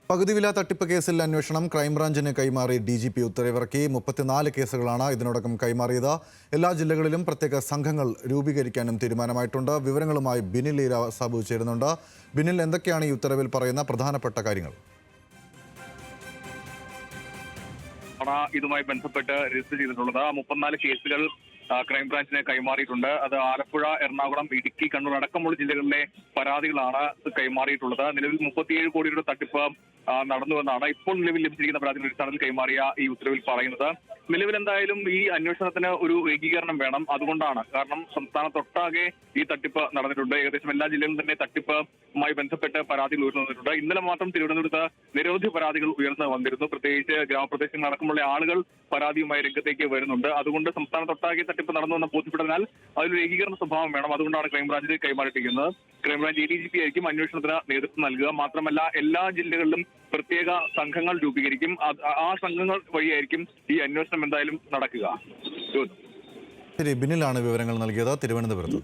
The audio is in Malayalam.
പകുതിവില തട്ടിപ്പ് കേസിൽ അന്വേഷണം ക്രൈംബ്രാഞ്ചിന് കൈമാറി DGP ഉത്തരവിറക്കി. 34 കേസുകളാണ് ഇതിനോടകം കൈമാറിയത്. എല്ലാ ജില്ലകളിലും പ്രത്യേക സംഘങ്ങൾ രൂപീകരിക്കാനും തീരുമാനമായിട്ടുണ്ട്. വിവരങ്ങളുമായി ബിനിൽ ഈര സാബു ചേരുന്നുണ്ട്. ബിനിൽ, എന്തൊക്കെയാണ് ഈ ഉത്തരവിൽ പറയുന്ന പ്രധാനപ്പെട്ട കാര്യങ്ങൾ? ഇതുമായി ബന്ധപ്പെട്ട് രജിസ്റ്റർ ചെയ്തിട്ടുള്ളത് 34 കേസുകൾ ക്രൈംബ്രാഞ്ചിന് കൈമാറിയിട്ടുണ്ട്. അത് ആലപ്പുഴ, എറണാകുളം, ഇടുക്കി, കണ്ണൂർ അടക്കമുള്ള ജില്ലകളിലെ പരാതികളാണ് കൈമാറിയിട്ടുള്ളത്. നിലവിൽ 37 കോടി രൂപ തട്ടിപ്പ് നടന്നുവെന്നാണ് ഇപ്പോൾ നിലവിൽ ലഭിച്ചിരിക്കുന്ന പരാതിയുടെ അടിസ്ഥാനത്തിൽ കൈമാറിയ ഈ ഉത്തരവിൽ പറയുന്നത്. നിലവിൽ എന്തായാലും ഈ അന്വേഷണത്തിന് ഒരു ഏകീകരണം വേണം. അതുകൊണ്ടാണ്, കാരണം സംസ്ഥാനത്തൊട്ടാകെ ഈ തട്ടിപ്പ് നടന്നിട്ടുണ്ട്. ഏകദേശം എല്ലാ ജില്ലകളിലും തന്നെ തട്ടിപ്പുമായി ബന്ധപ്പെട്ട് പരാതികൾ ഉയർന്നു വന്നിട്ടുണ്ട്. ഇന്നലെ മാത്രം തിരുവനന്തപുരത്ത് നിരവധി പരാതികൾ ഉയർന്നു വന്നിരുന്നു. പ്രത്യേകിച്ച് ഗ്രാമപ്രദേശങ്ങൾ അടക്കമുള്ള ആളുകൾ പരാതിയുമായി രംഗത്തേക്ക് വരുന്നുണ്ട്. അതുകൊണ്ട് സംസ്ഥാനത്തൊട്ടാകെ തട്ടിപ്പ് നടന്നുവെന്ന് ബോധ്യപ്പെട്ടതിനാൽ അതിലൊരു ഏകീകരണ സ്വഭാവം വേണം. അതുകൊണ്ടാണ് ക്രൈംബ്രാഞ്ചിന് കൈമാറിയിരിക്കുന്നത്. ക്രൈംബ്രാഞ്ച് DGP ആയിരിക്കും അന്വേഷണത്തിന് നേതൃത്വം നൽകുക. മാത്രമല്ല എല്ലാ ജില്ലകളിലും പ്രത്യേക സംഘങ്ങൾ രൂപീകരിക്കും. ആ സംഘങ്ങൾ വഴിയായിരിക്കും ഈ അന്വേഷണം എന്തായാലും നടക്കുക. ശരി, ബിനിലാണ് വിവരങ്ങൾ നൽകിയത് തിരുവനന്തപുരത്ത്.